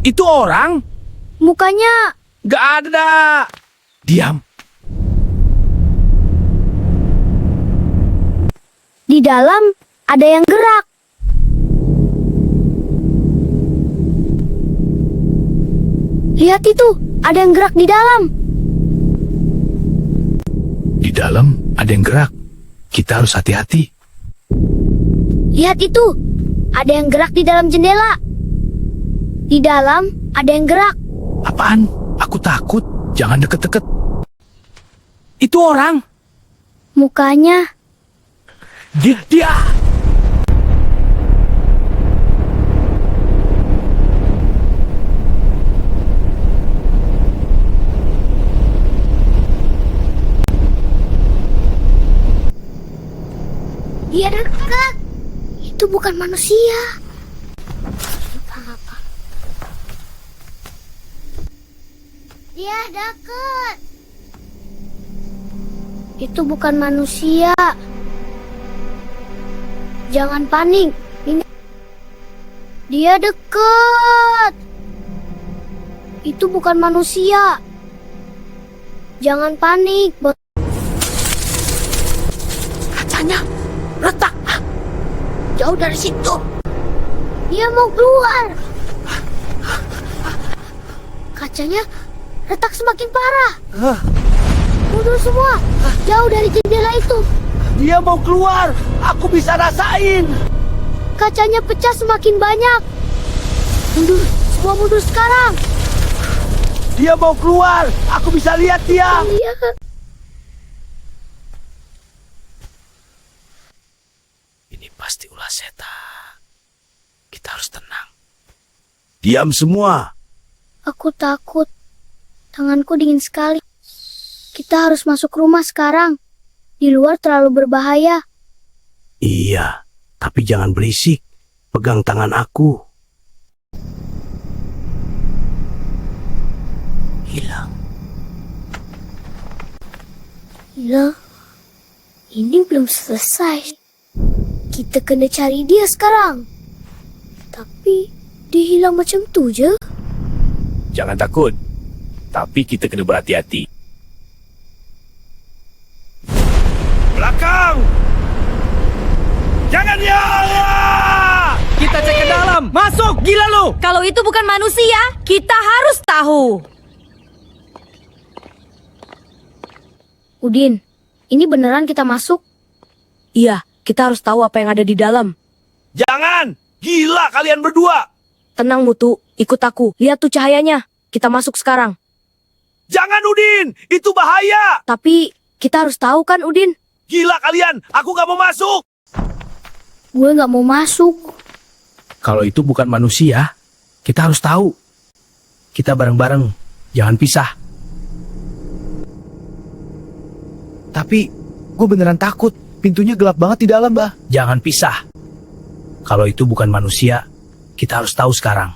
Itu orang? Mukanya Gak ada. Diam. di dalam ada yang gerak. Lihat itu, ada yang gerak di dalam. Di dalam ada yang gerak. Kita harus hati-hati. Lihat itu, ada yang gerak di dalam jendela. Di dalam ada yang gerak. Apaan? Aku takut. Jangan deket-deket. Itu orang. Mukanya Dia. dia dekat. Itu bukan manusia. Apa? Dia dekat. Itu bukan manusia. Jangan panik. Ini dia dekat. Itu bukan manusia. Jangan panik. Kacanya retak. Jauh dari situ. Dia mau keluar. Kacanya retak semakin parah. Mundur semua. Jauh dari jendela itu. Dia mau keluar. Aku bisa rasain. Kacanya pecah semakin banyak. Mundur. Semua mundur sekarang. Dia mau keluar. Aku bisa lihat dia. Lihat. Ini pasti ulah setan. Kita harus tenang. Diam semua. Aku takut. Tanganku dingin sekali. Kita harus masuk rumah sekarang. Di luar terlalu berbahaya. Iya, tapi jangan berisik. Pegang tangan aku. Hilang. Loh, ini belum selesai. Kita kena cari dia sekarang. Tapi dia hilang macam tu je. Jangan takut. Tapi kita kena berhati-hati. Belakang! Jangan ya! Kita cek ke dalam. Masuk, gila lu! Kalau itu bukan manusia, kita harus tahu. Udin, ini beneran kita masuk? Iya, kita harus tahu apa yang ada di dalam. Jangan! Gila kalian berdua! Tenang Mutu, ikut aku. Lihat tuh cahayanya. Kita masuk sekarang. Jangan Udin! Itu bahaya! Tapi kita harus tahu kan Udin? Gila kalian! Aku gak mau masuk! Gue gak mau masuk. Kalau itu bukan manusia, kita harus tahu. Kita bareng-bareng, jangan pisah. Tapi, gue beneran takut. Pintunya gelap banget di dalam, Bah. Jangan pisah. Kalau itu bukan manusia, kita harus tahu sekarang.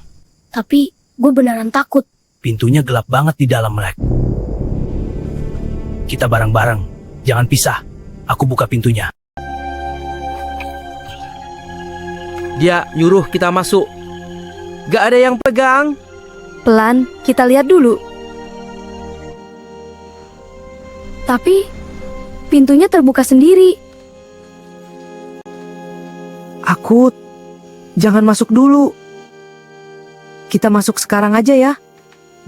Tapi gue beneran takut. Pintunya gelap banget di dalam, Melek. Kita bareng-bareng, jangan pisah. Aku buka pintunya. Dia nyuruh kita masuk. Gak ada yang pegang. Pelan, kita lihat dulu. Tapi pintunya terbuka sendiri. Akut. Jangan masuk dulu. Kita masuk sekarang aja ya.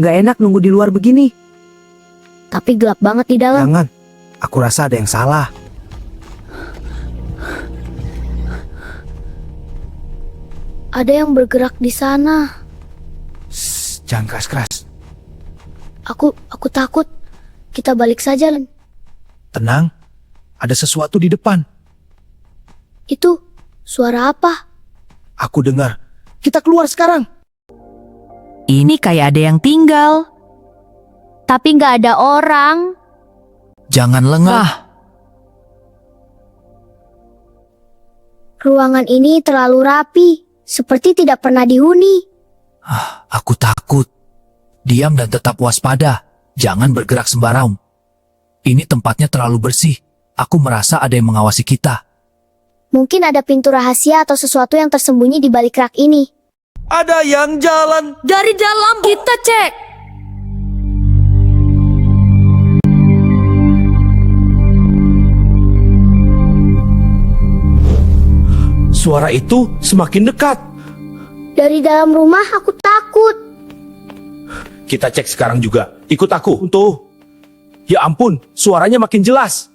Gak enak nunggu di luar begini. Tapi gelap banget di dalam. Jangan. Aku rasa ada yang salah. Ada yang bergerak di sana. Shh, jangan keras-keras. Aku takut. Kita balik saja, Len. Tenang, ada sesuatu di depan. Itu suara apa? Aku dengar. Kita keluar sekarang. Ini kayak ada yang tinggal. Tapi nggak ada orang. Jangan lengah. Ruangan ini terlalu rapi. Seperti tidak pernah dihuni. Aku takut. Diam dan tetap waspada. Jangan bergerak sembarang. Ini tempatnya terlalu bersih. Aku merasa ada yang mengawasi kita. Mungkin ada pintu rahasia atau sesuatu yang tersembunyi di balik rak ini. Ada yang jalan. Dari dalam kita cek. Suara itu semakin dekat. Dari dalam rumah aku takut. Kita cek sekarang juga. Ikut aku. Tuh. Ya ampun, suaranya makin jelas.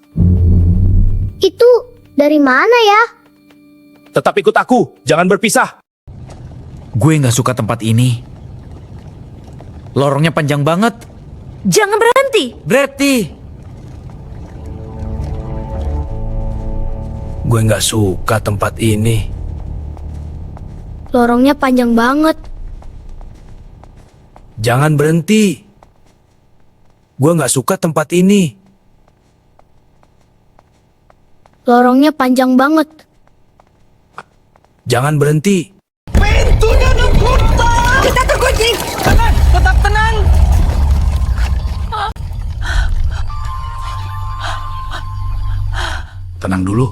Itu dari mana ya? Tetap ikut aku, jangan berpisah. Gue nggak suka tempat ini. Lorongnya panjang banget. Jangan berhenti. Berarti Gue nggak suka tempat ini. Lorongnya panjang banget. Jangan berhenti. Gue nggak suka tempat ini. Lorongnya panjang banget. Jangan berhenti. Kita terkunci. tetap tenang. Tenang dulu.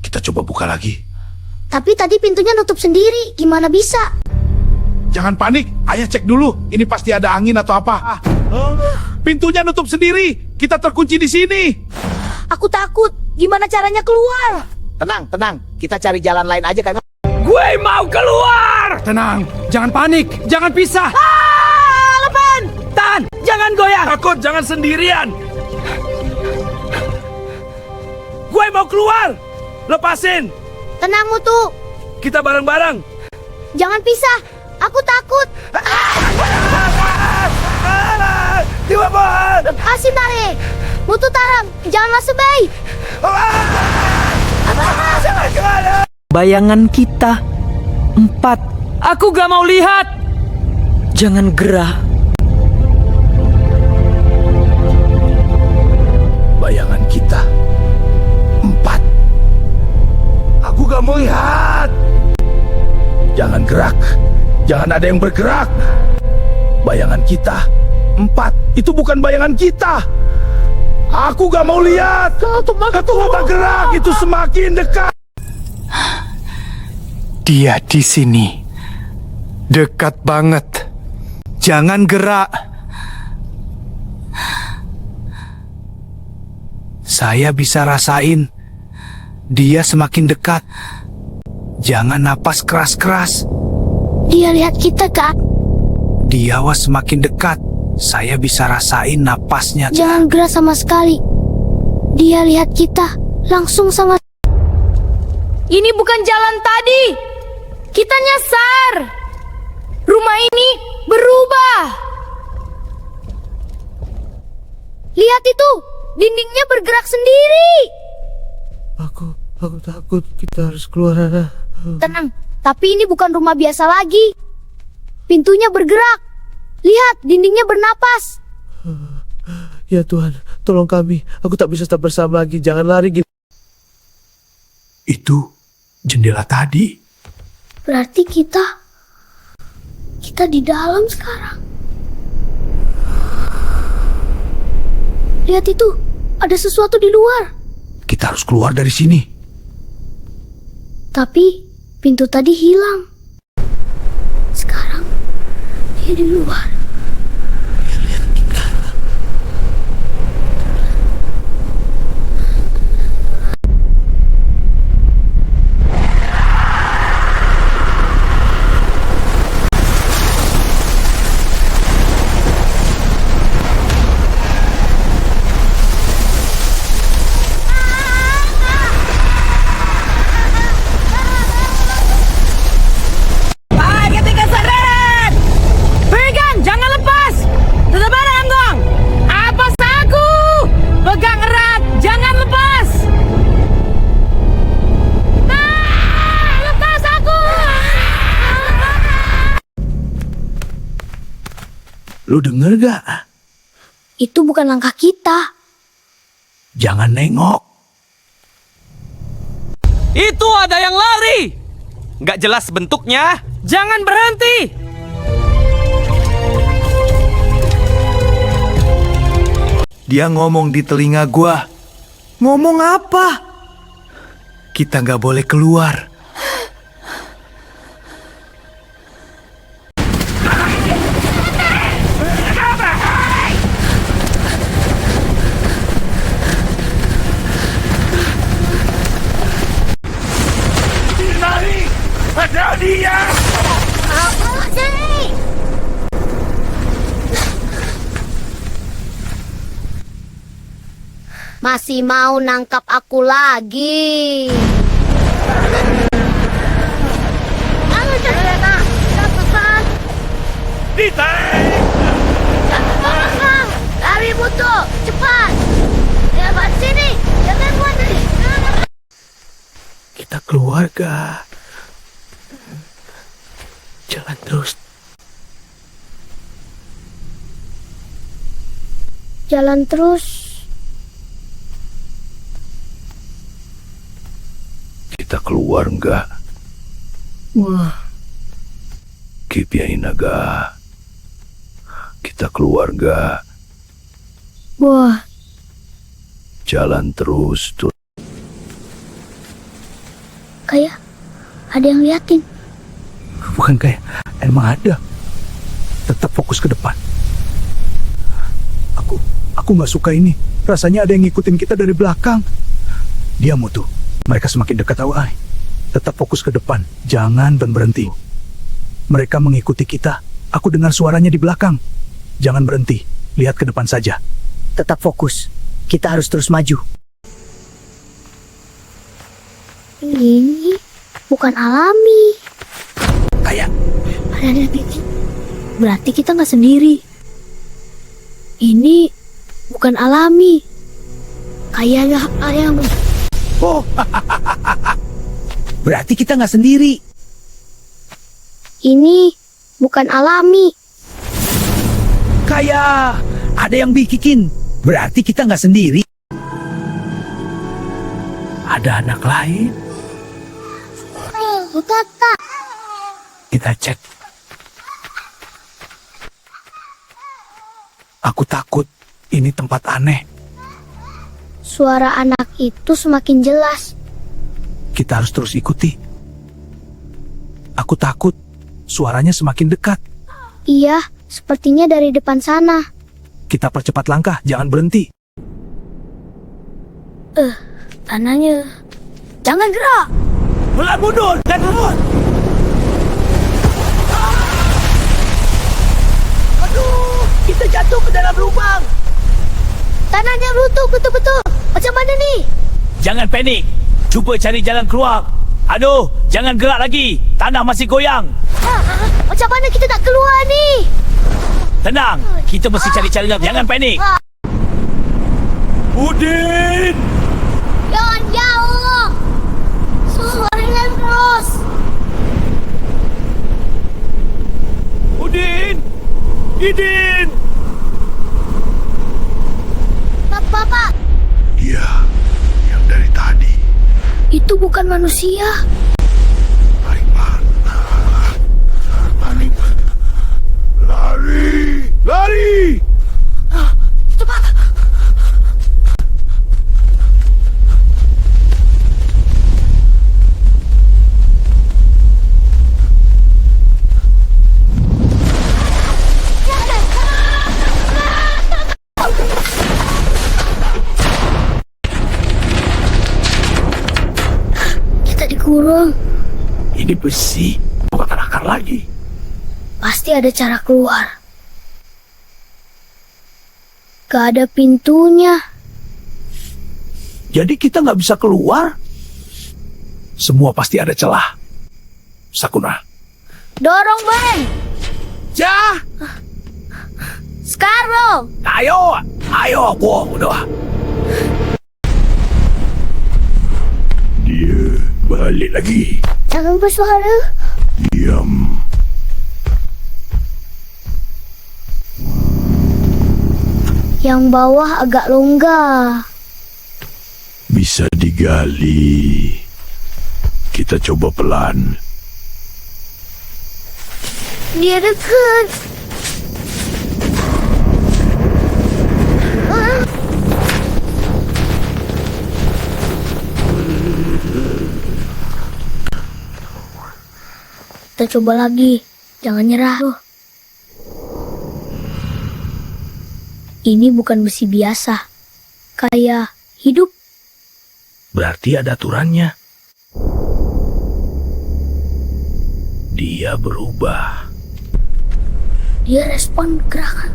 Kita coba buka lagi. Tapi tadi pintunya nutup sendiri. Gimana bisa? Jangan panik, ayah cek dulu. Ini pasti ada angin atau apa. Pintunya nutup sendiri. Kita terkunci di sini. Aku takut. Gimana caranya keluar? Tenang, tenang. Kita cari jalan lain aja kan. Gue mau keluar. Tenang, jangan panik, jangan pisah. Lepan. Tan, jangan goyang. Takut, jangan sendirian. Gue mau keluar. Lepasin. Tenang Mutu. Kita bareng-bareng. Jangan pisah. Aku takut. Di bawah. Asin tarik. Mutu tarang. Janganlah sebay. Bayangan kita 4. Aku gak mau lihat. Jangan gerah. Bayangan kita 4. Aku gak mau lihat. Jangan gerak. Jangan ada yang bergerak. Bayangan kita 4. Itu bukan bayangan kita. Aku gak mau lihat. Kalau gerak itu semakin dekat. Dia di sini. Dekat banget. Jangan gerak. Saya bisa rasain. Dia semakin dekat. Jangan napas keras-keras. Dia lihat kita kan? Dia was semakin dekat. Saya bisa rasain napasnya. Jangan gerak sama sekali. Dia lihat kita. Langsung sama. Ini bukan jalan tadi. Kita nyasar. Rumah ini berubah. Lihat itu. Dindingnya bergerak sendiri. Aku takut. Kita harus keluar. Tenang. Tapi ini bukan rumah biasa lagi. Pintunya bergerak. Lihat, dindingnya bernapas. Ya Tuhan, tolong kami. Aku tak bisa tetap bersama lagi. Jangan lari gitu. Itu jendela tadi. Berarti kita di dalam sekarang. Lihat itu, ada sesuatu di luar. Kita harus keluar dari sini. Tapi pintu tadi hilang. Sekarang dia di luar. Lu denger gak? Itu bukan langkah kita. Jangan nengok. Itu ada yang lari. Gak jelas bentuknya. Jangan berhenti. Dia ngomong di telinga gua. Ngomong apa? Kita nggak boleh keluar. Masih mau nangkap aku lagi? Halo, Jelena. Cepat. Lari butuh, cepat. Lewat sini, jangan buat ini. Kita keluarga. Jalan terus. Jalan terus. Kita keluar enggak? Wah. Kipiai naga. Kita keluar enggak? Wah, Jalan terus tuh. kayak ada yang liatin. Bukan kayak, emang ada. Tetap fokus ke depan. Aku nggak suka ini. Rasanya ada yang ngikutin kita dari belakang. Dia mutu. Mereka semakin dekat awal. Tetap fokus ke depan. Jangan berhenti. Mereka mengikuti kita. Aku dengar suaranya di belakang. Jangan berhenti. Lihat ke depan saja. Tetap fokus. Kita harus terus maju. Ini bukan alami. Kayak Ada yang bikin. Berarti kita nggak sendiri. Ini bukan alami. Kayaknya yang berarti kita nggak sendiri. ini bukan alami. Kayak ada yang bikin. Berarti kita nggak sendiri. Ada anak lain. Kakak. Kita cek. Aku takut. Ini tempat aneh. Suara anak itu semakin jelas. Kita harus terus ikuti. Aku takut. Suaranya semakin dekat. Iya, sepertinya dari depan sana. Kita percepat langkah. Jangan berhenti. Tanahnya. Jangan gerak. Pelan mundur. Dan mundur. Aduh. Kita jatuh ke dalam lubang. Tanahnya runtuh betul-betul. Macam mana nih? Jangan panik. Cuba cari jalan keluar. Aduh, jangan gerak lagi. Tanah masih goyang. Macam mana kita nak keluar ni? Tenang, kita mesti cari cara. Jangan panik. Udin! Jangan jauh. Suaranya terus. Udin! Idin! Bapak, Dia yang dari tadi. itu bukan manusia. Dari mana? Panik. Lari! Lari! Cepat. Kita dikurung. Ini besi. Bukan akar lagi. Pasti ada cara keluar. Gak ada pintunya. Jadi kita nggak bisa keluar? Semua pasti ada celah. Sakuna. Dorong, Bang. Ja! Sekarang. Ayo! Ayo! Wah, udah. Dia balik lagi. Jangan bersuara. Diam. Yang bawah agak longgar. Bisa digali. Kita coba pelan. Dia dekat. Kita coba lagi. Jangan nyerah. Ini bukan besi biasa. Kayak hidup. Berarti ada aturannya. Dia berubah. Dia respon gerakan.